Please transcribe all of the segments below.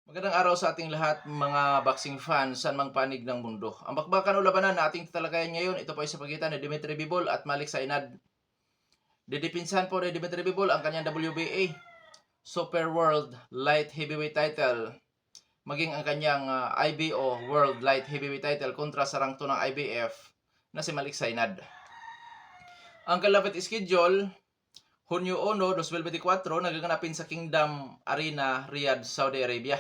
Magandang araw sa ating lahat, mga boxing fans saan mang panig ng mundo. Ang bakbakan o labanan na ating tatalakayan ngayon, ito po ay sa pagitan ni Dimitri Bivol at Malik Sainad. Didipinsahan po ni Dimitri Bivol ang kanyang WBA Super World Light Heavyweight title, maging ang kanyang IBO World Light Heavyweight title kontra sa rangto ng IBF na si Malik Sainad. Ang kalapit schedule, Hunyo 1, 2024, nagaganapin sa Kingdom Arena, Riyadh, Saudi Arabia.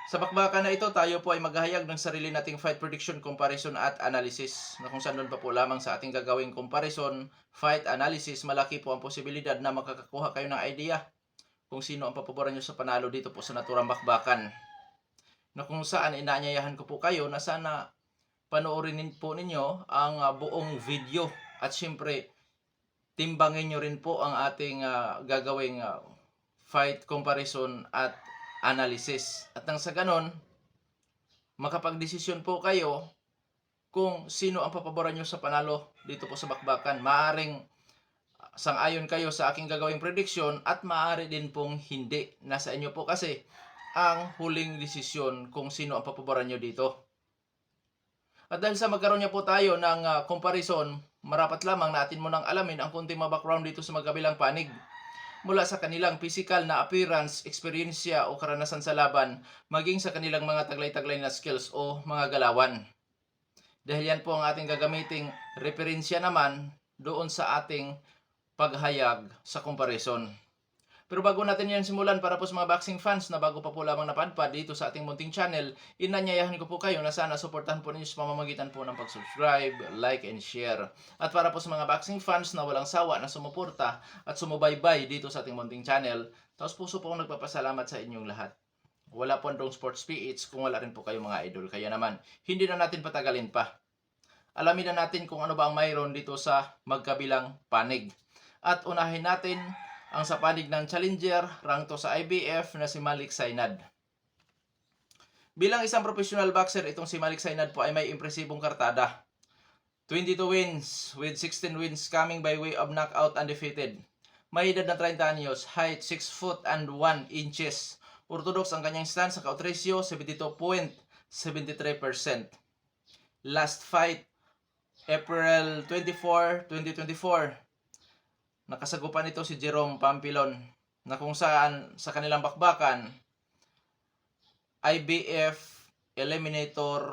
Sa bakbakan na ito, tayo po ay maghahayag ng sarili nating fight prediction, comparison at analysis na kung saan doon pa po lamang sa ating gagawing comparison, fight analysis, malaki po ang posibilidad na makakakuha kayo ng idea kung sino ang papaboran nyo sa panalo dito po sa naturang bakbakan. Na kung saan inaanyayahan ko po kayo na sana panoorin po ninyo ang buong video at syempre timbangin nyo rin po ang ating gagawing fight comparison at analysis. At nang sa ganon, makapagdesisyon po kayo kung sino ang papaboran nyo sa panalo dito po sa bakbakan. Maaring sang-ayon kayo sa aking gagawing prediction at maaari din pong hindi. Nasa inyo po kasi ang huling desisyon kung sino ang papaboran nyo dito. At dahil sa magkaroon niya po tayo ng comparison, marapat lamang na atin mo nang alamin ang kunting background dito sa magkabilang panig. Mula sa kanilang physical na appearance, eksperyensya o karanasan sa laban, maging sa kanilang mga taglay-taglay na skills o mga galawan. Dahil yan po ang ating gagamiting referensya naman doon sa ating paghayag sa comparison. Pero bago natin yan simulan, para po sa mga boxing fans na bago pa po lamang napadpad dito sa ating munting channel, inanyayahan ko po kayo na sana suportahan po ninyo sa pamamagitan po ng pag-subscribe, like, and share. At para po sa mga boxing fans na walang sawa na sumuporta at sumubaybay dito sa ating munting channel, taos puso po akong nagpapasalamat sa inyong lahat. Wala po andong sports PH kung wala rin po kayo mga idol. Kaya naman, hindi na natin patagalin pa. Alamin na natin kung ano ba ang mayroon dito sa magkabilang panig. At unahin natin ang sa panig ng challenger, rangto sa IBF na si Malik Sainad. Bilang isang professional boxer, itong si Malik Sainad po ay may impresibong kartada. 22 wins with 16 wins coming by way of knockout undefeated. May edad na 30 anyos, height 6 foot and 1 inches. Orthodox ang kanyang stance sa count ratio, 72.73%. Last fight, April 24, 2024. Nakasagupan nito si Jerome Pampilon na kung saan sa kanilang bakbakan IBF Eliminator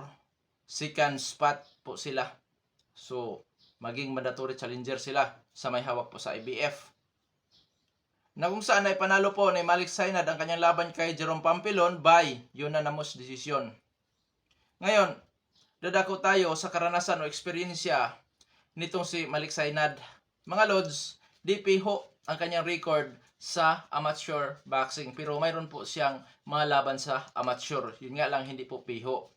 second spot po sila. So, maging mandatory challenger sila sa may hawak po sa IBF. Na kung saan ay panalo po ni Malik Sainad ang kanyang laban kay Jerome Pampilon by unanimous decision. Ngayon, dadako tayo sa karanasan o eksperyensya nitong si Malik Sainad. Mga lods, di piho ang kanyang record sa amateur boxing. Pero mayroon po siyang mga laban sa amateur. Yun nga lang, hindi po piho.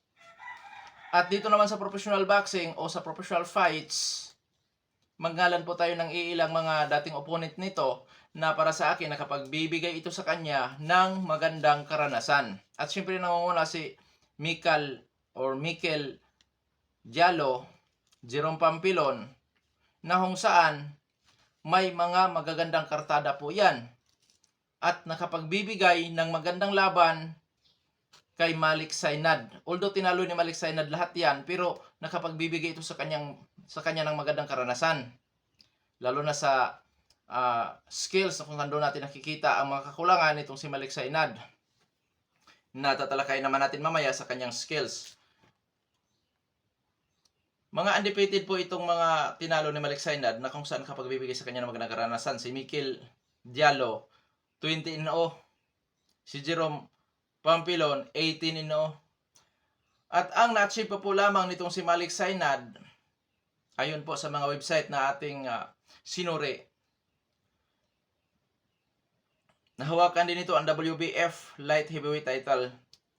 At dito naman sa professional boxing o sa professional fights, manggalan po tayo ng iilang mga dating opponent nito na para sa akin nakapagbibigay ito sa kanya ng magandang karanasan. At syempre nangunguna si Mikel Diallo, Jerome Pampilon, na kung saan may mga magagandang kartada po yan. At nakapagbibigay ng magandang laban kay Malik Sainad. Although tinalo ni Malik Sainad lahat yan, pero nakapagbibigay ito sa kanya ng magandang karanasan. Lalo na sa skills na kung nandun natin nakikita ang mga kakulangan nitong si Malik Sainad. Natatalakay naman natin mamaya sa kanyang skills. Mga undefeated po itong mga tinalo ni Malik Sainad na kung saan kapagbibigay sa kanya ng magandang karanasan. Si Mikel Diallo, 20-0. Si Jerome Pampilon, 18-0. At ang na-achieve pa po lamang nitong si Malik Sainad, ayon po sa mga website na ating sinuri, nahawakan din ito ang WBF Light Heavyweight title.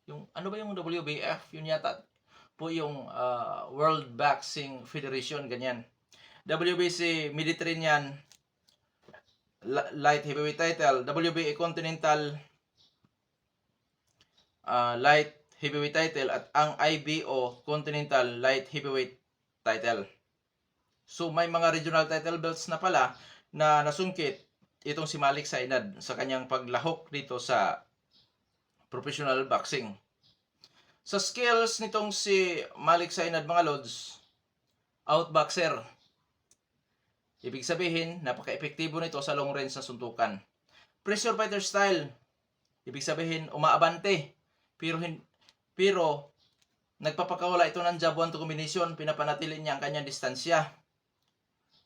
Yung, ano ba yung WBF? Yun yata po yung World Boxing Federation, ganyan. WBC Mediterranean Light Heavyweight title, WBA Continental Light Heavyweight title, at ang IBO Continental Light Heavyweight title. So may mga regional title belts na pala na nasungkit itong si Malik Sainad sa kanyang paglahok dito sa professional boxing. Sa skills nitong si Malik Sainad mga lods, outboxer. Ibig sabihin, napaka-epektibo nito sa long range na suntukan. Pressure fighter style. Ibig sabihin, umaabante. Pero nagpapakawala ito ng jab 1-2 combination, pinapanatili niya ang kanyang distansya.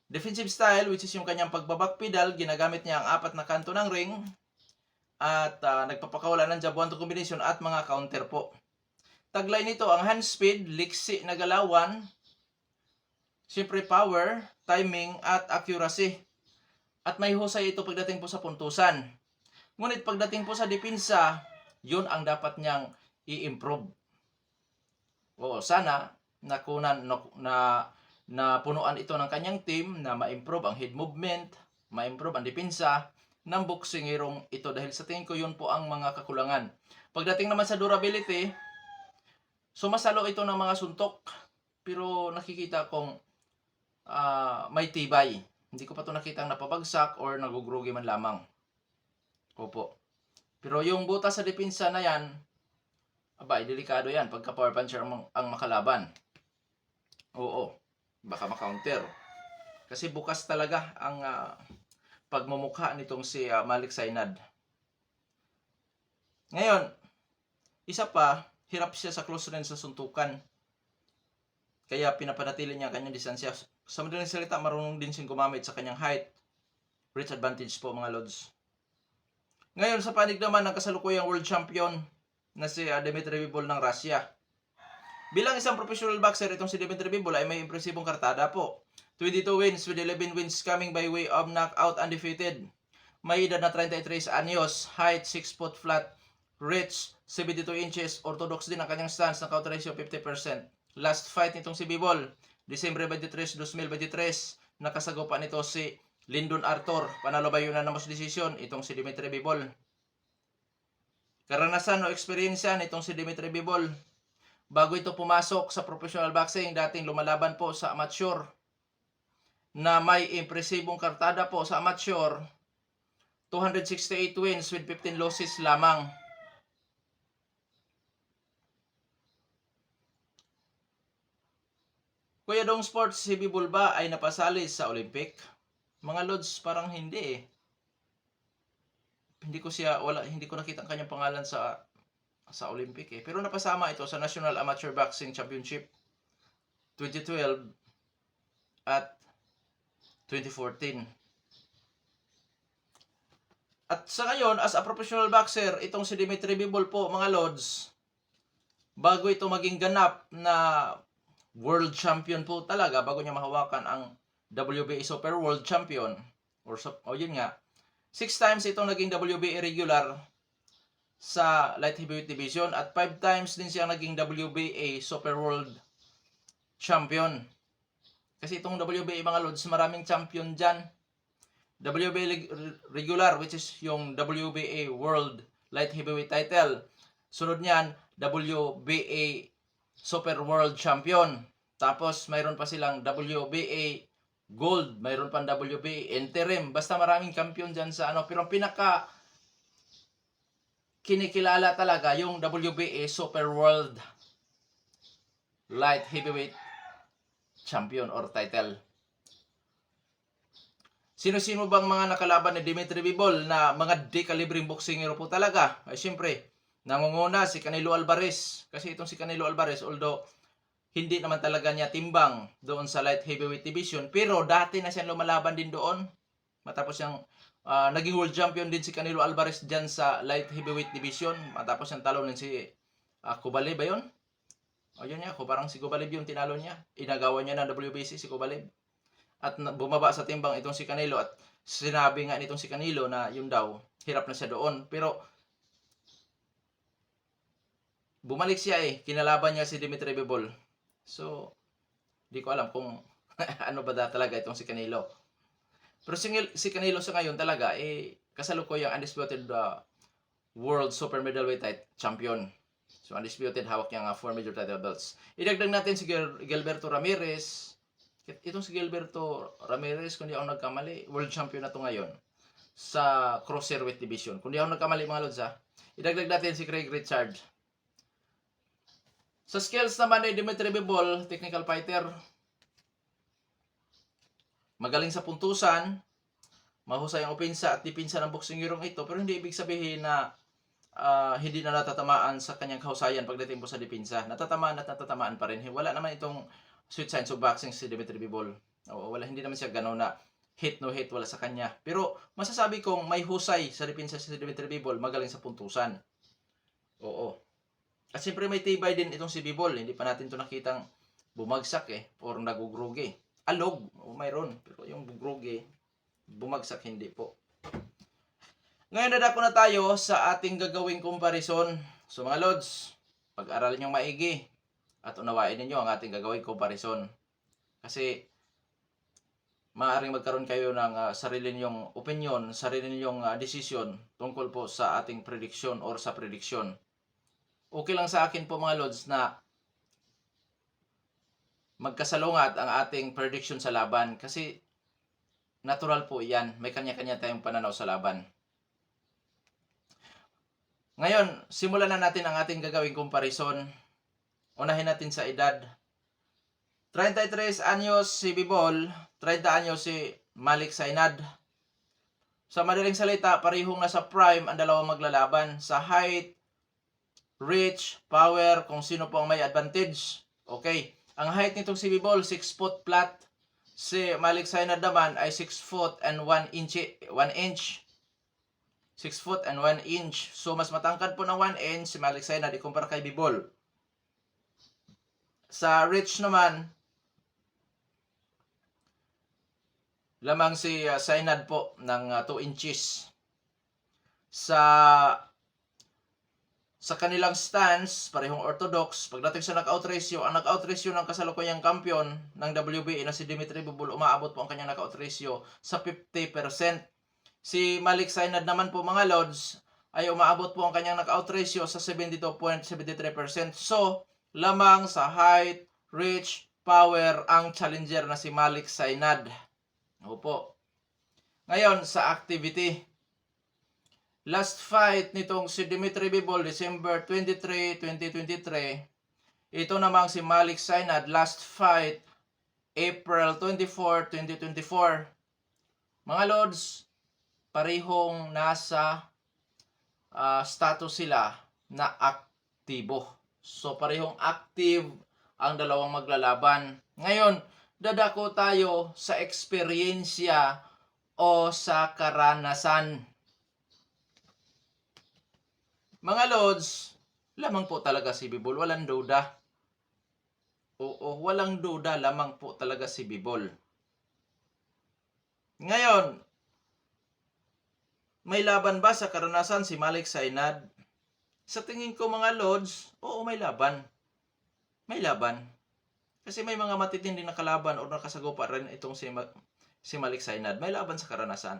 Defensive style, which is yung kanyang pagbabackpedal, ginagamit niya ang 4 na kanto ng ring at nagpapakawala ng jab 1-2 combination at mga counter po. Taglay nito ang hand speed, liksi na galawan, siyempre power, timing at accuracy. At may husay ito pagdating po sa puntusan. Ngunit pagdating po sa depensa, yun ang dapat niyang i-improve. Oo, sana nakunan na punuan ito ng kanyang team na ma-improve ang head movement, ma-improve ang depensa ng boksingerong ito dahil sa tingin ko yun po ang mga kakulangan. Pagdating naman sa durability, sumasalo ito ng mga suntok pero nakikita kong may tibay. Hindi ko pa ito nakitang napabagsak or nagugrogi man lamang. Opo. Pero yung butas sa depensa na yan, abay, delikado yan pagka power puncher ang makalaban. Oo, baka makounter. Kasi bukas talaga ang pagmumukha nitong si Malik Sainad. Ngayon, isa pa, hirap siya sa close range sa suntukan. Kaya pinapanatili niya ang kanyang distansya. Sa madaling salita, marunong din siyang gumamit sa kanyang height. Reach advantage po mga lods. Ngayon, sa panig naman ng kasalukuyang world champion na si Dmitry Bivol ng Russia. Bilang isang professional boxer, itong si Dmitry Bivol ay may impresibong kartada po. 22 wins with 11 wins coming by way of knockout undefeated. May edad na 33 anyos, height 6 foot flat, reach 72 inches, orthodox din ang kanyang stance, knockout ratio 50%. Last fight nitong si Bivol, Disyembre 23, 2023, nakasagupa nito si Lyndon Arthur, panalo ba yun na mas desisyon, itong si Dmitry Bivol. Karanasan o eksperyensya nitong si Dmitry Bivol, bago ito pumasok sa professional boxing, dating lumalaban po sa amateur, na may impresibong kartada po sa amateur, 268 wins with 15 losses lamang. Kuya Dong Sports, si Bivol ba ay napasali sa Olympic? Mga lods, parang hindi eh. Hindi ko nakita ang kanyang pangalan sa Olympic eh. Pero napasama ito sa National Amateur Boxing Championship 2012 at 2014. At sa ngayon, as a professional boxer, itong si Dmitry Bivol po, mga lods, bago ito maging ganap na world champion po talaga, bago niya mahawakan ang WBA Super World Champion, yun nga, 6 times itong naging WBA regular sa light heavyweight division at 5 times din siya naging WBA Super World Champion. Kasi itong WBA mga lods, maraming champion dyan. WBA regular, which is yung WBA World Light Heavyweight title. Sunod niyan, WBA Super World Champion. Tapos mayroon pa silang WBA Gold, mayroon pa WBA Interim. Basta maraming champion dyan sa ano. Pero ang pinaka kinikilala talaga yung WBA Super World Light Heavyweight Champion or title. Sino-sino bang mga nakalaban ni Dmitry Bivol na mga D-kalibring boksingero po talaga? Ay siyempre, nangunguna si Canelo Alvarez. Kasi itong si Canelo Alvarez, although hindi naman talaga niya timbang doon sa light heavyweight division, pero dati na siyang lumalaban din doon. Matapos siyang naging world champion din si Canelo Alvarez dyan sa light heavyweight division. Matapos siyang talonin si Kovalev ba yun? O yun niya, parang si Kovalev yung tinalo niya. Inagawa niya ng WBC si Kovalev. At bumaba sa timbang itong si Canelo at sinabi nga nitong si Canelo na yun daw, hirap na siya doon. Pero bumalik siya eh, kinalaban niya si Dmitry Bivol. So, di ko alam kung ano ba talaga itong si Canelo. Pero si Canelo sa ngayon talaga, kasalukuyang undisputed World Super Middleweight Champion. So, undisputed, hawak niya nga 4 major title belts. Idagdag natin si Gilberto Ramirez. Itong si Gilberto Ramirez, kung di ako nagkamali, world champion na to ngayon. sa Cruiserweight Division. Kung di ako nagkamali mga lods ha. Idagdag natin si Craig Richard. Sa skills naman ni Dimitri Bivol, technical fighter. Magaling sa puntusan. Mahusay ang opensa at dipinsa ng boxing hero ito. Pero hindi ibig sabihin na hindi na natatamaan sa kanyang kahusayan pagdating po sa dipinsa. Natatamaan at natatamaan pa rin. Wala naman itong sweet science of boxing si Dimitri Bivol. Hindi naman siya gano'n na hit no hit, wala sa kanya. Pero masasabi kong may husay sa dipinsa si Dimitri Bivol, magaling sa puntusan. Oo. At siyempre may tibay din itong si Bivol. Hindi pa natin ito nakitang bumagsak or nagugrogi. Alog, mayroon. Pero yung bugrogi, bumagsak hindi po. Ngayon nadako na tayo sa ating gagawing comparison. So mga lods, pag-aralan nyo maigi at unawain ninyo ang ating gagawing comparison. Kasi maaaring magkaroon kayo ng sarili ninyong opinion, sarili ninyong decision tungkol po sa ating prediction or sa prediction. Okay lang sa akin po mga lods na magkasalungat ang ating prediction sa laban kasi natural po yan. May kanya-kanya tayong pananaw sa laban. Ngayon, simulan na natin ang ating gagawing comparison. Unahin natin sa edad. 33 anyos si Bivol, 30 anyos si Malik Sainad. Sa madaling salita, parehong nasa prime ang dalawang maglalaban. Sa height, reach, power, kung sino po ang may advantage. Okay. Ang height nitong si Bivol, 6 foot flat. Si Malik Sainad naman ay 6 foot and 1 inch. 6 foot and 1 inch. So, mas matangkad po ng 1 inch si Malik Sainad ikumpara kay Bivol. Sa reach naman, lamang si Sainad po ng 2 inches. Sa kanilang stance, parehong orthodox. Pagdating sa knockout ratio, ang knockout ratio ng kasalukuyang kampiyon ng WBA na si Dimitri Bivol, umaabot po ang kanyang knockout ratio sa 50%. Si Malik Sainad naman po mga lods ay umaabot po ang kanyang knockout ratio sa 72.73%. So, lamang sa height, reach, power ang challenger na si Malik Sainad. Opo. Ngayon, sa activity. Last fight nitong si Dimitri Bivol, December 23, 2023. Ito namang si Malik Sainad, last fight, April 24, 2024. Mga lods, parehong nasa status sila na aktibo. So, parehong active ang dalawang maglalaban. Ngayon, dadako tayo sa eksperyensya o sa karanasan. Mga lods, lamang po talaga si Bivol. Walang duda. Oo, walang duda. Lamang po talaga si Bivol. Ngayon, may laban ba sa karanasan si Malik Sainad? Sa tingin ko mga lods, oo may laban. May laban. Kasi may mga matitindi na kalaban o nakasagupa rin itong si Malik Sainad. May laban sa karanasan.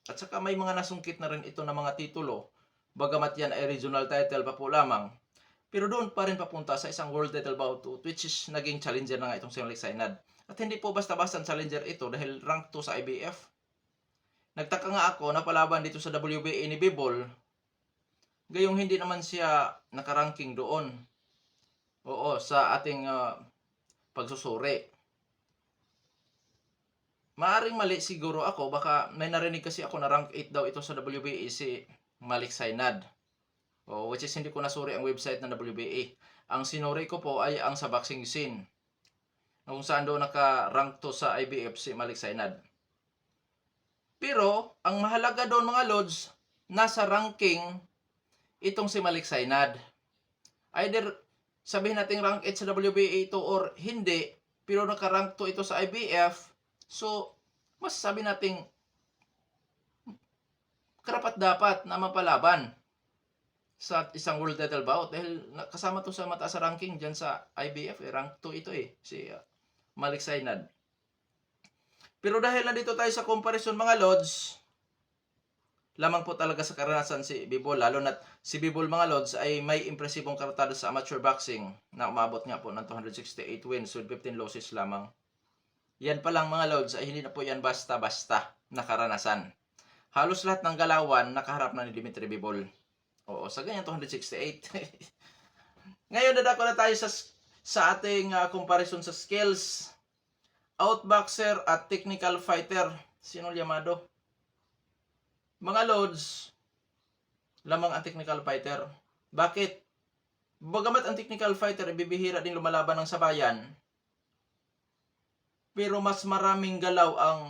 At saka may mga nasungkit na rin ito na mga titulo. Bagamat yan ay regional title pa po lamang. Pero doon pa rin papunta sa isang world title bout which is naging challenger na nga itong si Malik Sainad. At hindi po basta-basta challenger ito dahil rank 2 sa IBF. Nagtaka nga ako na palaban dito sa WBA ni Bivol. Gayong hindi naman siya nakaranking doon. Oo, sa ating pagsusuri. Maaring mali siguro ako. Baka may narinig kasi ako na rank 8 daw ito sa WBA si Malik Sainad. Which is hindi ko nasuri ang website ng WBA. Ang sinuri ko po ay ang sa boxing scene. Kung saan doon naka-rank 2 sa IBF si Malik Sainad. Pero, ang mahalaga doon mga lods, nasa ranking itong si Malik Sainad. Either sabihin natin rank 8 sa WBA ito or hindi, pero naka-rank 2 ito sa IBF, so, masasabi natin karapat dapat na mapalaban sa isang world title bout dahil kasama to sa mataas sa ranking dyan sa IBF, rank 2 ito si Malik Sainad. Pero dahil nandito tayo sa comparison mga lods, lamang po talaga sa karanasan si Bivol, lalo na si Bivol mga lods ay may impresibong kartada sa amateur boxing na umabot nga po ng 268 wins with 15 losses lamang. Yan pa lang mga lods ay hindi na po yan basta-basta na karanasan. halos lahat ng galawan nakaharap na ni Dimitri Bivol. Oo, sa ganyan 268. Ngayon dadako na tayo sa ating comparison sa skills. Outboxer at technical fighter. Sino llamado? Mga lods, lamang ang technical fighter. Bakit? Bagamat ang technical fighter ay bibihira din lumalaban ng sabayan, pero mas maraming galaw ang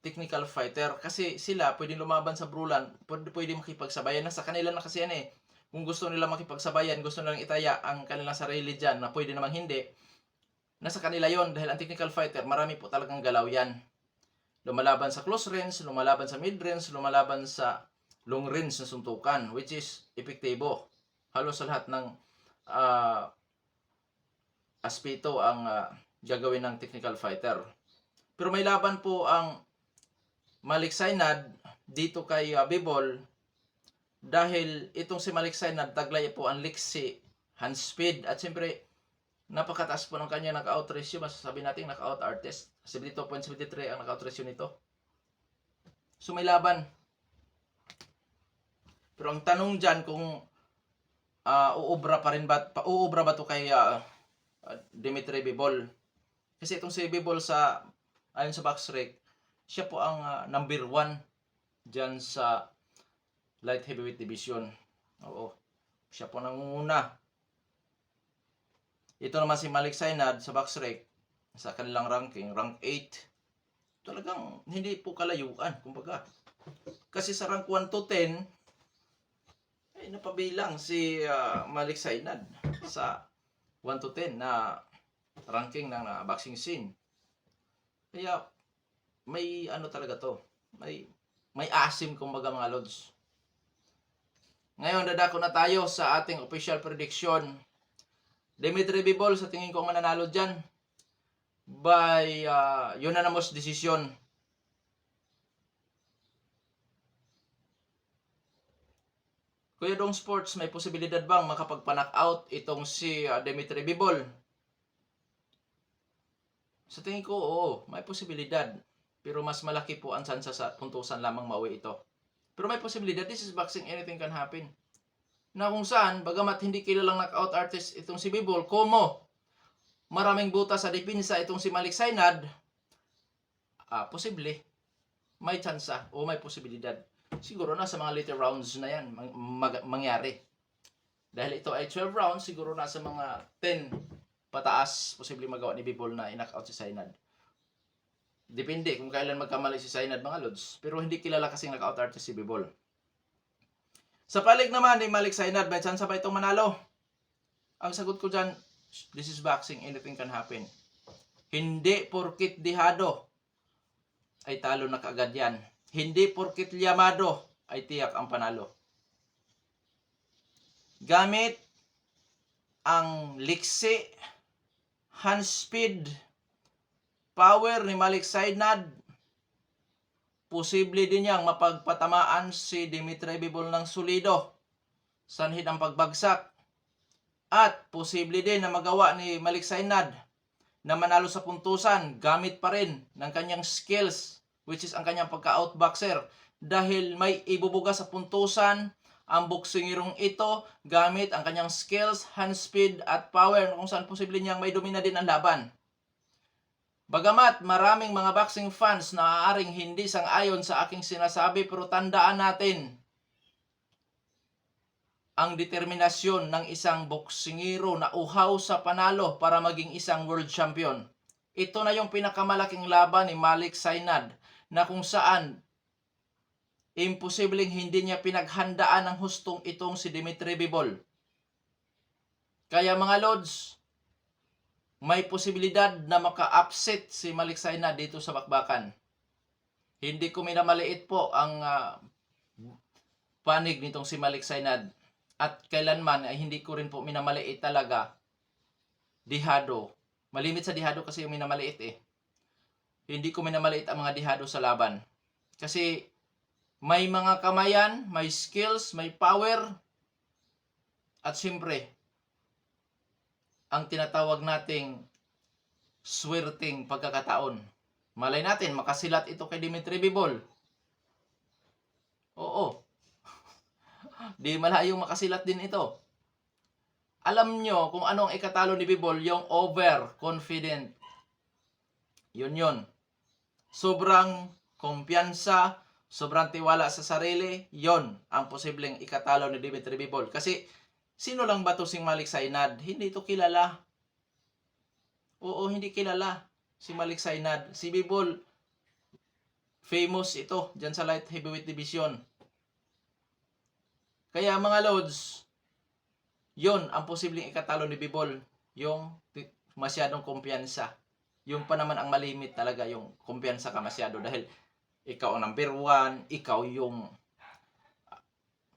technical fighter kasi sila pwedeng lumaban sa brulan, pwede makipagsabayan na sa kanila na kasi yan eh. Kung gusto nila makipagsabayan, gusto nilang itaya ang kanilang sarili dyan na pwede namang hindi, nasa kanila yon dahil ang technical fighter, marami po talagang galaw yan. Lumalaban sa close range, lumalaban sa mid range, lumalaban sa long range na suntukan, which is epektibo. Halos sa lahat ng aspeto ang gagawin ng technical fighter. Pero may laban po ang Malik Sainad dito kay Bivol dahil itong si Malik Sainad taglay po ang liksi, hand speed at siyempre napakataas po ng kanya knockout ratio. Masasabi natin knockout artist. 72.73 ang knockout ratio nito. So may laban. Pero ang tanong dyan kung uubra pa rin ba, uubra ba to kay Dimitri Bivol? Kasi itong si Bivol ayon sa BoxRec, siya po ang number 1 dyan sa light heavyweight division. Oo. Siya po nangunguna. Ito naman si Malik Sainad sa BoxRec, sa kanilang ranking, rank 8. Talagang hindi po kalayuan, kumbaga. Kasi sa rank 1 to 10, ay napabilang si Malik Sainad sa 1 to 10 na ranking ng boxing scene. Kaya may ano talaga to, may asim kumbaga mga lods. Ngayon dadako na tayo sa ating official prediction. Dimitri Bivol sa tingin ko ang mananalo dyan by unanimous decision. Kuya Dong Sports, may posibilidad bang makapagpa-knockout itong si Dimitri Bivol? Sa tingin ko, oo, may posibilidad. Pero mas malaki po ang sansa sa puntusan lamang mauwi ito. Pero may posibilidad. This is boxing, anything can happen. Na kung saan, bagamat hindi kilalang knockout artist itong si Bivol, komo maraming butas sa depensa itong si Malik Sainad, posible. May tsansa o may posibilidad. Siguro na sa mga later rounds na yan mangyari. Dahil ito ay 12 rounds, siguro na sa mga 10 pataas, posible magawa ni Bivol na i-knockout si Sainad. Depende kung kailan magkamali si Sainad mga lods. Pero hindi kilala kasing knockout artist si Bivol. Sa palig naman ni Malik Sainad, may chance ba itong manalo? Ang sagot ko dyan, this is boxing, anything can happen. Hindi porkit dihado ay talo na kaagad yan. Hindi porkit liyamado ay tiyak ang panalo. Gamit ang liksi, hand speed, power ni Malik Sainad, posible din niyang mapagpatamaan si Dimitri Bivol ng solido, sanhid ang pagbagsak. At posible din na magawa ni Malik Sainad na manalo sa puntusan gamit pa rin ng kanyang skills, which is ang kanyang pagka-outboxer. Dahil may ibubuga sa puntusan ang boksingirong ito gamit ang kanyang skills, hand speed at power kung saan posible niyang may domina din ang laban. Bagamat maraming mga boxing fans na aaring hindi sang-ayon sa aking sinasabi, pero tandaan natin ang determinasyon ng isang boksingero na uhaw sa panalo para maging isang world champion. Ito na yung pinakamalaking laban ni Malik Sainad na kung saan imposibleng hindi niya pinaghandaan ng hustong itong si Dimitri Bivol. Kaya mga lods, may posibilidad na maka-upset si Malik Sainad dito sa bakbakan. Hindi ko minamaliit po ang panig nitong si Malik Sainad. At kailanman ay hindi ko rin po minamaliit talaga dihado. Malimit sa dihado kasi yung minamaliit eh. Hindi ko minamaliit ang mga dihado sa laban. Kasi may mga kamayan, may skills, may power. At siyempre, ang tinatawag nating swerting pagkakataon. Malay natin, makasilat ito kay Dimitri Bivol. Oo, di malayong makasilat din ito. Alam nyo kung ano ang ikatalo ni Bibol, yung overconfident. Yun. Sobrang kumpiyansa, sobrang tiwala sa sarili, yon ang posibleng ikatalo ni Dimitri Bivol. Kasi, sino lang ba to si Malik Sainad? Hindi to kilala. Oo, hindi kilala si Malik Sainad. Si Bivol, famous ito dyan sa light heavyweight division. Kaya mga Lods, yon ang posibleng ikatalo ni Bivol. Yung masyadong kumpiyansa. Yung pa naman ang malimit talaga, yung kumpiyansa ka masyado dahil ikaw ang number 1, ikaw yung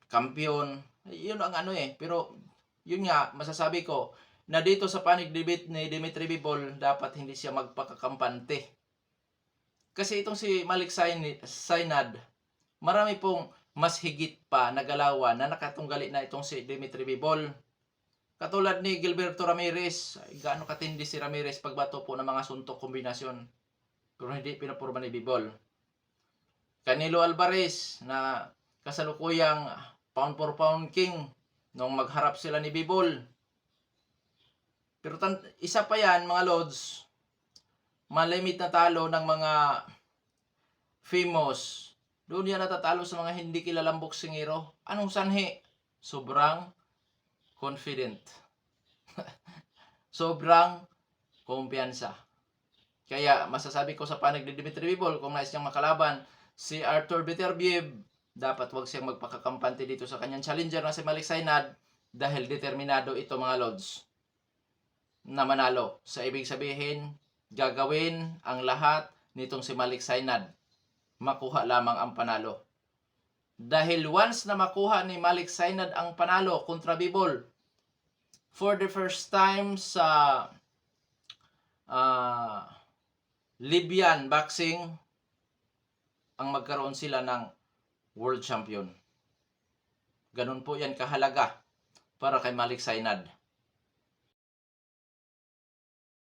kampiyon. Yun ang ano eh. Pero yun nga, masasabi ko na dito sa panig debate ni Dimitri Bivol, dapat hindi siya magpakakampante. Kasi itong si Malik Sainad, marami pong mas higit pa na galawan na nakatunggali na itong si Dimitri Bivol. Katulad ni Gilberto Ramirez, gaano katindi si Ramirez pagbato po ng mga suntok kombinasyon. Pero hindi pinapurma ni Bivol. Canelo Alvarez na kasalukuyang pound for pound king nung magharap sila ni Bivol. Pero isa pa yan mga Lods, malimit na talo ng mga famous. Doon yan natatalo sa mga hindi kilalang boksingero. Anong sanhi? Sobrang confident. Sobrang kumpiyansa. Kaya masasabi ko sa panig ni Dimitri Bivol, kung nais niyang makalaban si Arthur Beterbiev, dapat wag siyang magpakakampante dito sa kanyang challenger na si Malik Sainad dahil determinado ito mga Lods na manalo. Sa ibig sabihin, gagawin ang lahat nitong si Malik Sainad. Makuha lamang ang panalo. Dahil once na makuha ni Malik Sainad ang panalo kontra Bivol, for the first time sa Libyan boxing, ang magkaroon sila ng world champion. Ganun po yan kahalaga para kay Malik Sainad.